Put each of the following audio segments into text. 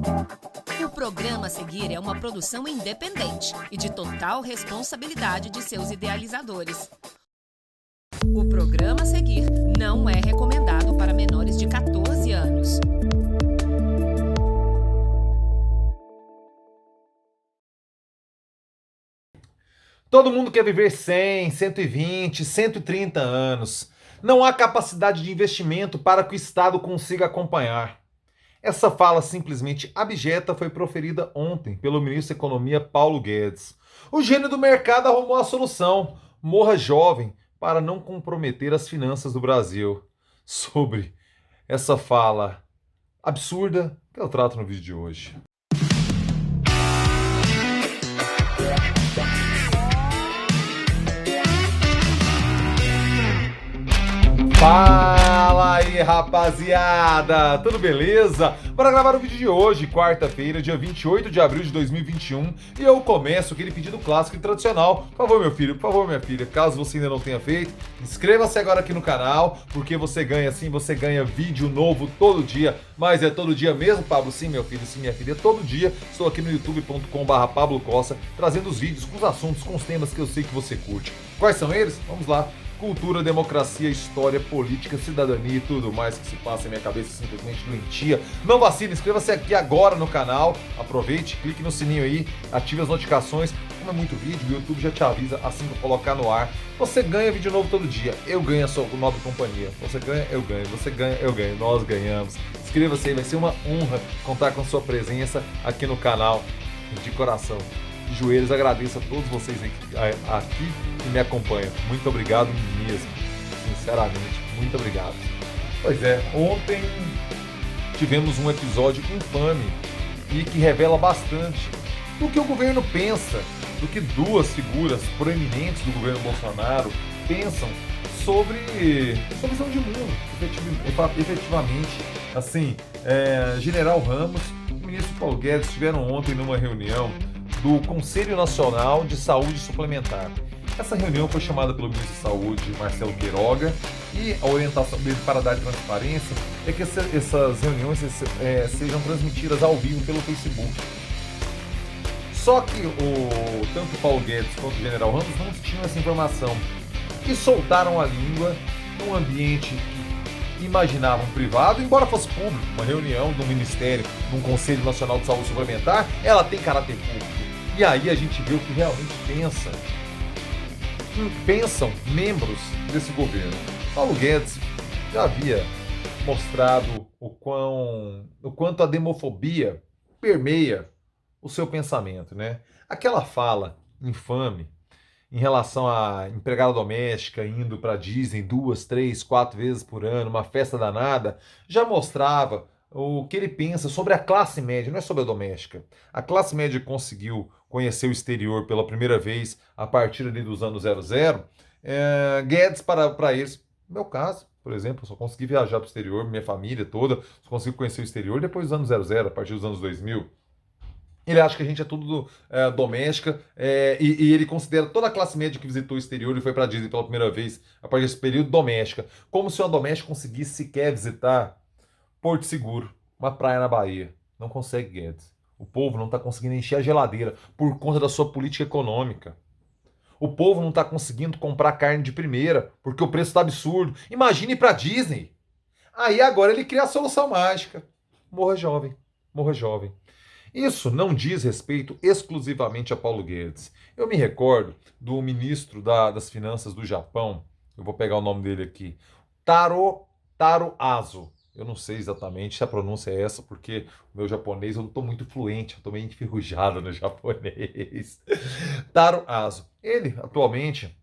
O programa a seguir é uma produção independente e de total responsabilidade de seus idealizadores. O programa a seguir não é recomendado para menores de 14 anos. Todo mundo quer viver 100, 120, 130 anos. Não há capacidade de investimento para que o Estado consiga acompanhar. Essa fala simplesmente abjeta foi proferida ontem pelo ministro da Economia Paulo Guedes. O gênio do mercado arrumou a solução. Morra jovem para não comprometer as finanças do Brasil. Sobre essa fala absurda que eu trato no vídeo de hoje. Fala aí, rapaziada! Tudo beleza? Bora gravar o vídeo de hoje, quarta-feira, dia 28 de abril de 2021, e eu começo aquele pedido clássico e tradicional. Por favor, meu filho, por favor, minha filha, caso você ainda não tenha feito, inscreva-se agora aqui no canal, porque você ganha vídeo novo todo dia. Mas é todo dia mesmo, Pablo? Sim, meu filho, sim, minha filha, é todo dia. Estou aqui no youtube.com/Pablo Costa, trazendo os vídeos com os assuntos, com os temas que eu sei que você curte. Quais são eles? Vamos lá. Cultura, democracia, história, política, cidadania e tudo mais que se passa em minha cabeça simplesmente doentia. Não vacile, inscreva-se aqui agora no canal, aproveite, clique no sininho aí, ative as notificações. Como é muito vídeo, o YouTube já te avisa assim que eu colocar no ar. Você ganha vídeo novo todo dia, eu ganho a sua nova companhia. Você ganha, eu ganho, você ganha, eu ganho, nós ganhamos. Inscreva-se aí, vai ser uma honra contar com a sua presença aqui no canal, de coração. De joelhos, agradeço a todos vocês aqui que me acompanham. Muito obrigado mesmo. Sinceramente, muito obrigado. Pois é, ontem tivemos um episódio infame e que revela bastante do que o governo pensa, do que duas figuras proeminentes do governo Bolsonaro pensam sobre visão de mundo, efetivamente. Assim, General Ramos e o ministro Paulo Guedes estiveram ontem numa reunião do Conselho Nacional de Saúde Suplementar. Essa reunião foi chamada pelo ministro da Saúde, Marcelo Queiroga, e a orientação dele para dar transparência é que essas reuniões sejam transmitidas ao vivo pelo Facebook. Só que tanto o Paulo Guedes quanto o General Ramos não tinham essa informação e soltaram a língua num ambiente que imaginavam privado, embora fosse público. Uma reunião do Ministério, de um Conselho Nacional de Saúde Suplementar, ela tem caráter público. E aí a gente vê o que realmente pensam membros desse governo. Paulo Guedes já havia mostrado o quanto a demofobia permeia o seu pensamento, né? Aquela fala infame em relação à empregada doméstica indo para Disney 2, 3, 4 vezes por ano, uma festa danada, já mostrava o que ele pensa sobre a classe média, não é sobre a doméstica. A classe média conseguiu conhecer o exterior pela primeira vez a partir ali dos anos 00. Guedes, para eles, no meu caso, por exemplo, eu só consegui viajar para o exterior, minha família toda, só consegui conhecer o exterior depois dos anos 00, a partir dos anos 2000. Ele acha que a gente é tudo doméstica e ele considera toda a classe média que visitou o exterior e foi para a Disney pela primeira vez a partir desse período doméstica, como se uma doméstica conseguisse sequer visitar Porto Seguro, uma praia na Bahia. Não consegue, Guedes. O povo não está conseguindo encher a geladeira por conta da sua política econômica. O povo não está conseguindo comprar carne de primeira porque o preço está absurdo. Imagine ir para Disney. Aí agora ele cria a solução mágica. Morra jovem, morra jovem. Isso não diz respeito exclusivamente a Paulo Guedes. Eu me recordo do ministro das Finanças do Japão, eu vou pegar o nome dele aqui, Taro Aso. Eu não sei exatamente se a pronúncia é essa, porque o meu japonês eu não estou muito fluente, eu estou meio enferrujado no japonês. Taro Aso. Ele, atualmente,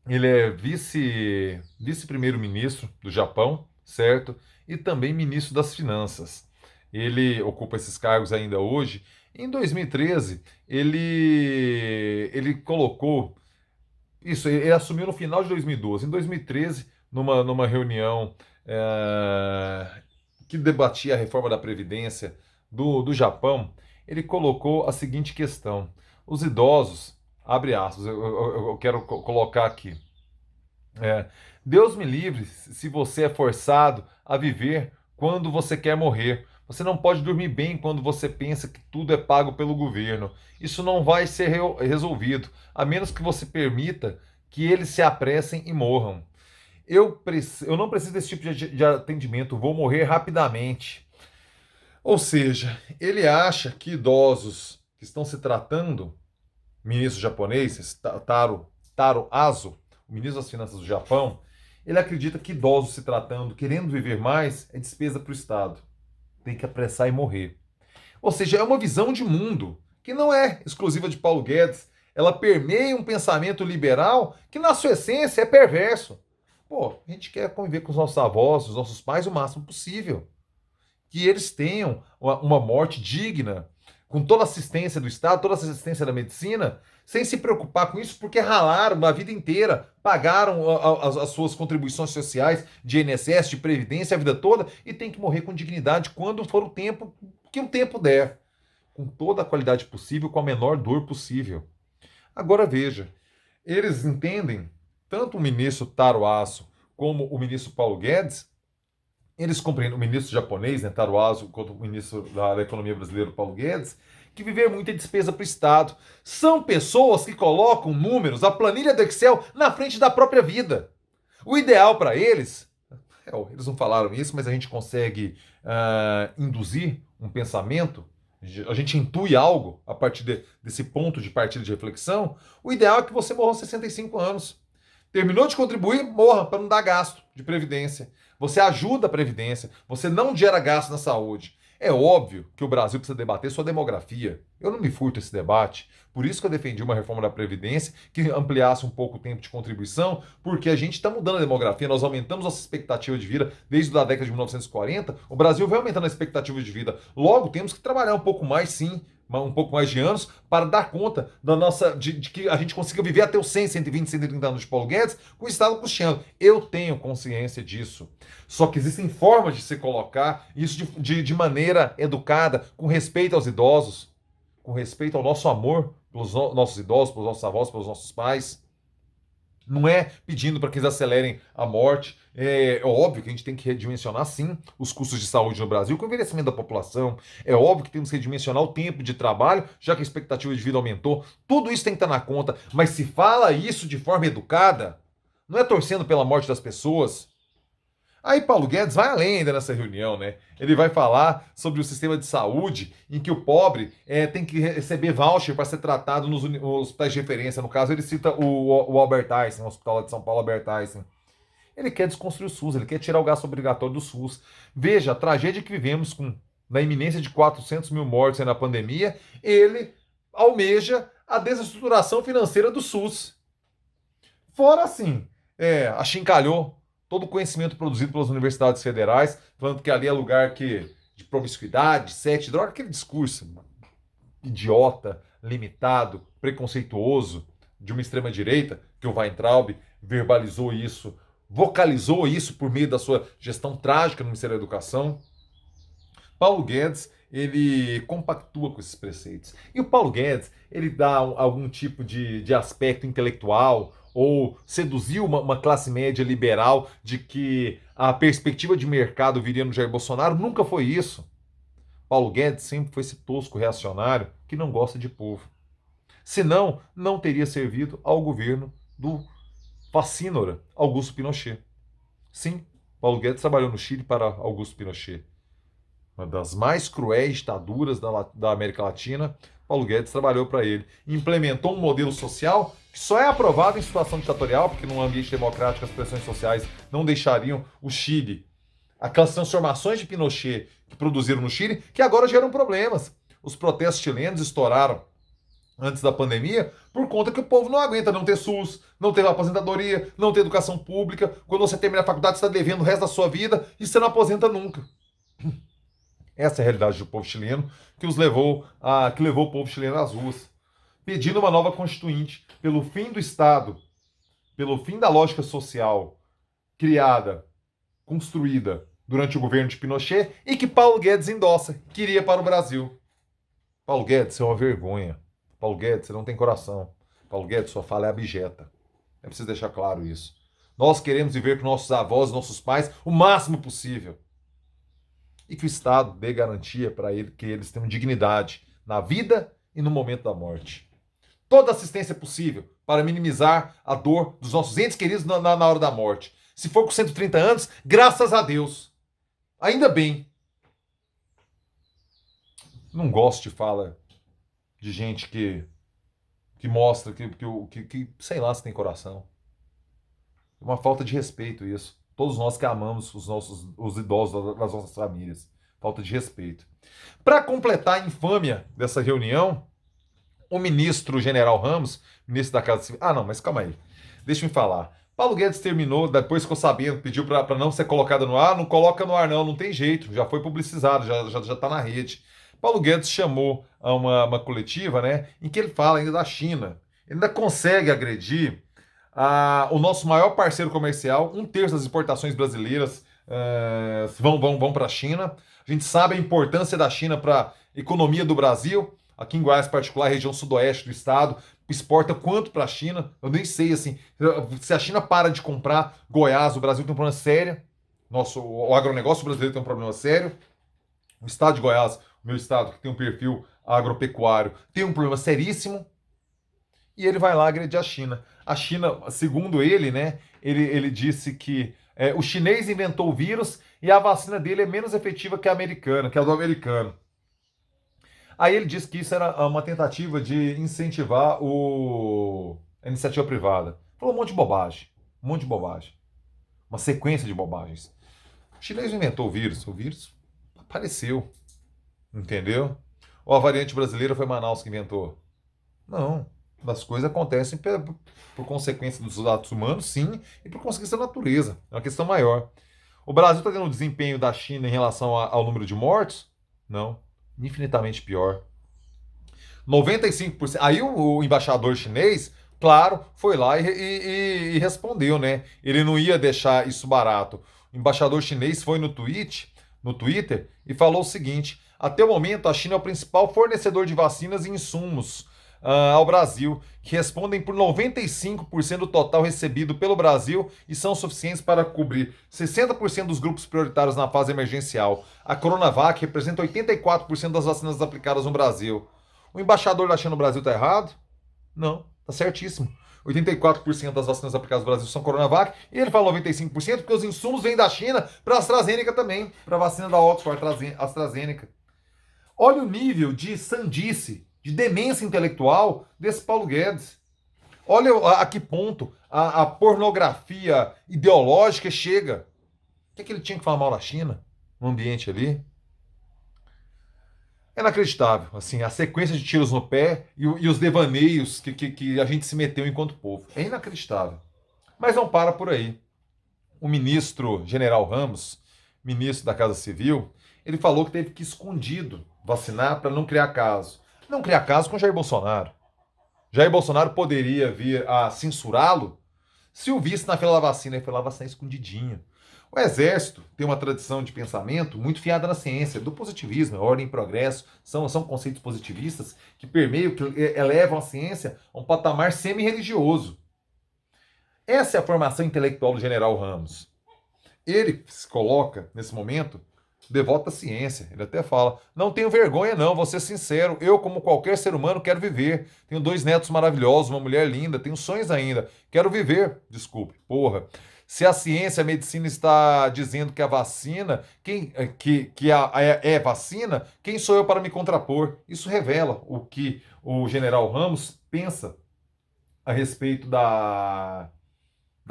ele é vice-primeiro-ministro do Japão, certo? E também ministro das Finanças. Ele ocupa esses cargos ainda hoje. Em 2013, ele colocou... Isso, ele assumiu no final de 2012. Em 2013, numa reunião que debatia a reforma da Previdência do Japão, ele colocou a seguinte questão. Os idosos, abre aspas, eu quero colocar aqui. Deus me livre se você é forçado a viver quando você quer morrer, Você não pode dormir bem quando você pensa que tudo é pago pelo governo. Isso não vai ser resolvido, a menos que você permita que eles se apressem e morram. Eu não preciso desse tipo de atendimento, vou morrer rapidamente. Ou seja, ele acha que idosos que estão se tratando, ministro japonês, Taro Aso, o ministro das Finanças do Japão, ele acredita que idosos se tratando, querendo viver mais, é despesa para o Estado. Tem que apressar e morrer. Ou seja, é uma visão de mundo que não é exclusiva de Paulo Guedes. Ela permeia um pensamento liberal que, na sua essência, é perverso. Pô, a gente quer conviver com os nossos avós, os nossos pais o máximo possível. Que eles tenham uma morte digna, com toda a assistência do Estado, toda a assistência da medicina, sem se preocupar com isso, porque ralaram a vida inteira, pagaram as suas contribuições sociais de INSS, de Previdência, a vida toda, e tem que morrer com dignidade quando for o tempo que o tempo der, com toda a qualidade possível, com a menor dor possível. Agora veja, eles entendem, tanto o ministro Taro Aso como o ministro Paulo Guedes, eles compreendem, o ministro japonês, né, Taro Aso, quanto o ministro da Economia brasileira, Paulo Guedes, que viver muito é despesa para o Estado. São pessoas que colocam números, a planilha do Excel, na frente da própria vida. O ideal para eles, eles não falaram isso, mas a gente consegue induzir um pensamento, a gente intui algo a partir desse ponto de partida de reflexão. O ideal é que você morra aos 65 anos. Terminou de contribuir, morra, para não dar gasto de previdência. Você ajuda a previdência, você não gera gasto na saúde. É óbvio que o Brasil precisa debater sua demografia. Eu não me furto esse debate. Por isso que eu defendi uma reforma da Previdência que ampliasse um pouco o tempo de contribuição, porque a gente está mudando a demografia, nós aumentamos nossa expectativa de vida desde a década de 1940. O Brasil vai aumentando a expectativa de vida. Logo, temos que trabalhar um pouco mais, sim, um pouco mais de anos, para dar conta de que a gente consiga viver até os 100, 120, 130 anos de Paulo Guedes, com o Estado custeando. Eu tenho consciência disso. Só que existem formas de se colocar isso de maneira educada, com respeito aos idosos, com respeito ao nosso amor pelos nossos idosos, pelos nossos avós, pelos nossos pais. Não é pedindo para que eles acelerem a morte. É óbvio que a gente tem que redimensionar, sim, os custos de saúde no Brasil com o envelhecimento da população. É óbvio que temos que redimensionar o tempo de trabalho, já que a expectativa de vida aumentou. Tudo isso tem que estar na conta. Mas se fala isso de forma educada, não é torcendo pela morte das pessoas. Aí Paulo Guedes vai além ainda nessa reunião, né? Ele vai falar sobre o sistema de saúde em que o pobre tem que receber voucher para ser tratado nos hospitais de referência. No caso, ele cita o Albert Einstein, o Hospital de São Paulo Albert Einstein. Ele quer desconstruir o SUS, ele quer tirar o gasto obrigatório do SUS. Veja, a tragédia que vivemos na iminência de 400 mil mortes na pandemia, ele almeja a desestruturação financeira do SUS. Fora assim, achincalhou todo o conhecimento produzido pelas universidades federais, falando que ali é lugar de promiscuidade, sexo, droga, aquele discurso idiota, limitado, preconceituoso de uma extrema-direita, que o Weintraub verbalizou isso, vocalizou isso por meio da sua gestão trágica no Ministério da Educação. Paulo Guedes, ele compactua com esses preceitos. E o Paulo Guedes, ele dá algum tipo de aspecto intelectual ou seduziu uma classe média liberal de que a perspectiva de mercado viria no Jair Bolsonaro. Nunca foi isso. Paulo Guedes sempre foi esse tosco reacionário que não gosta de povo. Senão, não teria servido ao governo do fascínora Augusto Pinochet. Sim, Paulo Guedes trabalhou no Chile para Augusto Pinochet. Uma das mais cruéis ditaduras da América Latina, Paulo Guedes trabalhou para ele. Implementou um modelo social que só é aprovado em situação ditatorial, porque num ambiente democrático as pressões sociais não deixariam o Chile. Aquelas transformações de Pinochet que produziram no Chile, que agora geram problemas. Os protestos chilenos estouraram antes da pandemia por conta que o povo não aguenta não ter SUS, não ter aposentadoria, não ter educação pública. Quando você termina a faculdade, você está devendo o resto da sua vida e você não aposenta nunca. Essa é a realidade do povo chileno que levou o povo chileno às ruas, pedindo uma nova constituinte pelo fim do Estado, pelo fim da lógica social criada, construída durante o governo de Pinochet e que Paulo Guedes endossa, queria para o Brasil. Paulo Guedes, você é uma vergonha. Paulo Guedes, você não tem coração. Paulo Guedes, sua fala é abjeta. É preciso deixar claro isso. Nós queremos viver com nossos avós, nossos pais, o máximo possível. e que o Estado dê garantia para ele que eles tenham dignidade na vida e no momento da morte. Toda assistência possível para minimizar a dor dos nossos entes queridos na hora da morte. Se for com 130 anos, graças a Deus. Ainda bem. Não gosto de fala de gente que mostra que sei lá se tem coração. É uma falta de respeito isso. Todos nós que amamos os idosos das nossas famílias. Falta de respeito. Para completar a infâmia dessa reunião, o ministro General Ramos, ministro da Casa Civil... Ah, não, mas calma aí. Deixa eu me falar. Paulo Guedes terminou, depois ficou sabendo, pediu para não ser colocada no ar. Não coloca no ar não tem jeito. Já foi publicizado, já tá na rede. Paulo Guedes chamou a uma coletiva, né, em que ele fala ainda da China. Ele ainda consegue agredir o nosso maior parceiro comercial. 1/3 das exportações brasileiras vão para a China. A gente sabe a importância da China para a economia do Brasil. Aqui em Goiás, em particular, região sudoeste do estado, exporta quanto para a China? Eu nem sei, assim, se a China para de comprar Goiás, o Brasil tem um problema sério. O agronegócio brasileiro tem um problema sério. O estado de Goiás, o meu estado, que tem um perfil agropecuário, tem um problema seríssimo. E ele vai lá agredir a China. A China, segundo ele, né, ele disse que o chinês inventou o vírus e a vacina dele é menos efetiva que a americana, que a do americano. Aí ele disse que isso era uma tentativa de incentivar a iniciativa privada. Falou um monte de bobagem. Um monte de bobagem. Uma sequência de bobagens. O chinês inventou o vírus apareceu. Entendeu? Ou a variante brasileira foi Manaus que inventou? Não. As coisas acontecem por consequência dos atos humanos, sim, e por consequência da natureza. É uma questão maior. O Brasil está tendo um desempenho da China em relação ao número de mortos? Não. Infinitamente pior. 95%. Aí o embaixador chinês, claro, foi lá e respondeu, né? Ele não ia deixar isso barato. O embaixador chinês foi no Twitter e falou o seguinte: até o momento, a China é o principal fornecedor de vacinas e insumos ao Brasil, que respondem por 95% do total recebido pelo Brasil e são suficientes para cobrir 60% dos grupos prioritários na fase emergencial. A Coronavac representa 84% das vacinas aplicadas no Brasil. O embaixador da China no Brasil está errado? Não, está certíssimo. 84% das vacinas aplicadas no Brasil são Coronavac, e ele fala 95% porque os insumos vêm da China para a AstraZeneca também, para a vacina da Oxford AstraZeneca. Olha o nível de sandice, de demência intelectual desse Paulo Guedes. Olha a que ponto a pornografia ideológica chega. O que ele tinha que falar mal da China no ambiente ali? É inacreditável, assim, a sequência de tiros no pé e os devaneios que a gente se meteu enquanto povo. É inacreditável. Mas não para por aí. O ministro General Ramos, ministro da Casa Civil, ele falou que teve que ir escondido vacinar para não criar caso. Não criar caso com Jair Bolsonaro. Jair Bolsonaro poderia vir a censurá-lo se o visse na fila da vacina. Ele foi lá vacinar escondidinho. O Exército tem uma tradição de pensamento muito fiada na ciência, do positivismo, ordem e progresso. São conceitos positivistas que permeiam, que elevam a ciência a um patamar semi-religioso. Essa é a formação intelectual do General Ramos. Ele se coloca, nesse momento, devoto à ciência. Ele até fala: não tenho vergonha não, vou ser sincero, eu como qualquer ser humano quero viver, tenho 2 netos maravilhosos, uma mulher linda, tenho sonhos ainda, quero viver. Desculpe, porra, se a ciência, a medicina está dizendo que a vacina, é vacina, quem sou eu para me contrapor? Isso revela o que o General Ramos pensa a respeito da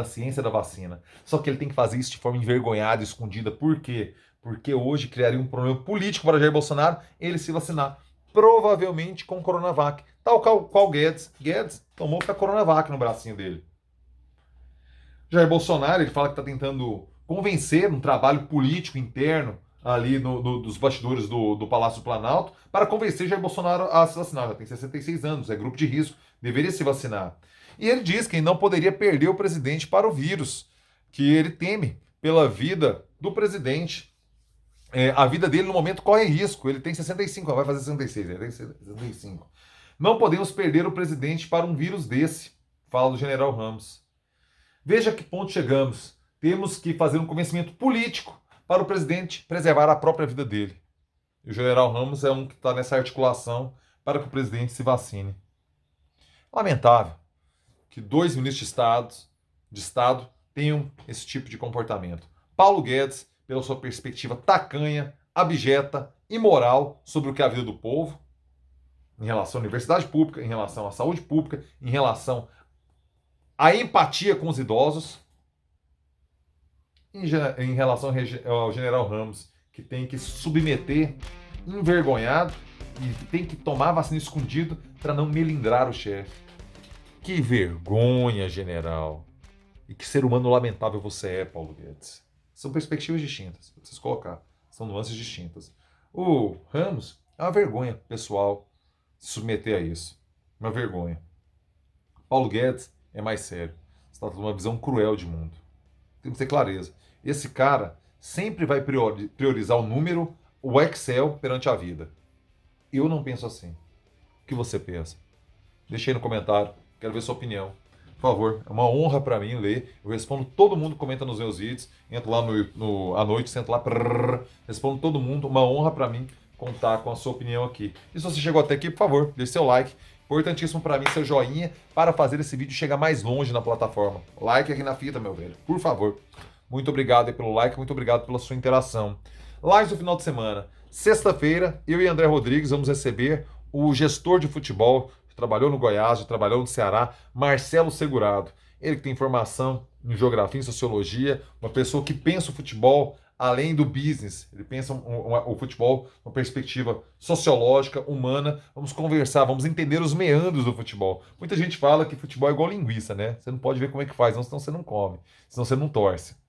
ciência da vacina. Só que ele tem que fazer isso de forma envergonhada, escondida. Por quê? Porque hoje criaria um problema político para Jair Bolsonaro ele se vacinar, provavelmente com Coronavac. Tal qual Guedes. Guedes tomou com a Coronavac no bracinho dele. Jair Bolsonaro, ele fala que está tentando convencer um trabalho político interno ali dos bastidores do Palácio do Planalto para convencer Jair Bolsonaro a se vacinar. Já tem 66 anos, é grupo de risco, deveria se vacinar. E ele diz que não poderia perder o presidente para o vírus, que ele teme pela vida do presidente. A vida dele no momento corre risco. Ele tem 65, vai fazer 66, ele tem 65. Não podemos perder o presidente para um vírus desse, fala do General Ramos. Veja a que ponto chegamos. Temos que fazer um convencimento político para o presidente preservar a própria vida dele. E o general Ramos é um que está nessa articulação para que o presidente se vacine. Lamentável que 2 ministros de Estado tenham esse tipo de comportamento. Paulo Guedes, pela sua perspectiva tacanha, abjeta, imoral sobre o que é a vida do povo, em relação à universidade pública, em relação à saúde pública, em relação à empatia com os idosos, em relação ao general Ramos, que tem que se submeter envergonhado e tem que tomar vacina escondido para não melindrar o chefe. Que vergonha, general. E que ser humano lamentável você é, Paulo Guedes. São perspectivas distintas, pra vocês colocar. São nuances distintas. O Ramos é uma vergonha pessoal se submeter a isso. Uma vergonha. Paulo Guedes é mais sério. Você está tendo uma visão cruel de mundo. Tem que ter clareza. Esse cara sempre vai priorizar o número, o Excel perante a vida. Eu não penso assim. O que você pensa? Deixa aí no comentário. Quero ver sua opinião. Por favor, é uma honra para mim ler. Eu respondo todo mundo que comenta nos meus vídeos. Entro lá à noite, sento lá, respondo todo mundo. Uma honra para mim contar com a sua opinião aqui. E se você chegou até aqui, por favor, deixe seu like. Importantíssimo para mim seu joinha para fazer esse vídeo chegar mais longe na plataforma. Like aqui na fita, meu velho. Por favor. Muito obrigado aí pelo like, muito obrigado pela sua interação. Lives do final de semana. Sexta-feira, eu e André Rodrigues vamos receber o gestor de futebol, que trabalhou no Goiás, que trabalhou no Ceará, Marcelo Segurado. Ele que tem formação em geografia, em sociologia, uma pessoa que pensa o futebol além do business. Ele pensa o futebol numa perspectiva sociológica, humana. Vamos conversar, vamos entender os meandros do futebol. Muita gente fala que futebol é igual linguiça, né? Você não pode ver como é que faz, senão você não come, senão você não torce.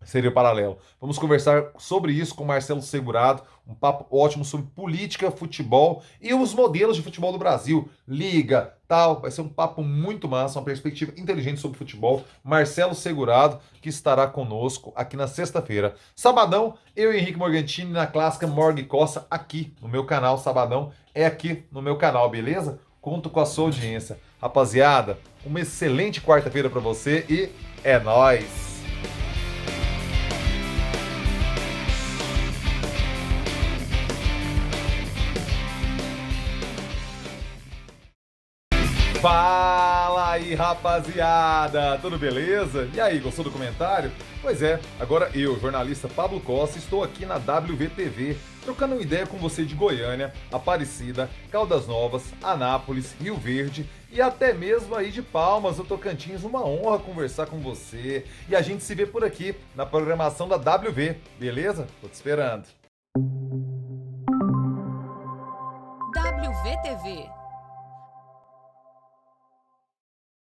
Seria o paralelo. Vamos conversar sobre isso com o Marcelo Segurado, um papo ótimo sobre política, futebol e os modelos de futebol do Brasil, liga, tal. Vai ser um papo muito massa, uma perspectiva inteligente sobre futebol. Marcelo Segurado, que estará conosco aqui na sexta-feira. Sabadão, eu e Henrique Morgantini na clássica Morgue Costa aqui no meu canal. Sabadão é aqui no meu canal, beleza? Conto com a sua audiência. Rapaziada, uma excelente quarta-feira para você e é nóis! Fala aí, rapaziada! Tudo beleza? E aí, gostou do comentário? Pois é, agora eu, jornalista Pablo Costa, estou aqui na WVTV, trocando uma ideia com você de Goiânia, Aparecida, Caldas Novas, Anápolis, Rio Verde e até mesmo aí de Palmas, no Tocantins. Uma honra conversar com você. E a gente se vê por aqui na programação da WV, beleza? Tô te esperando. WVTV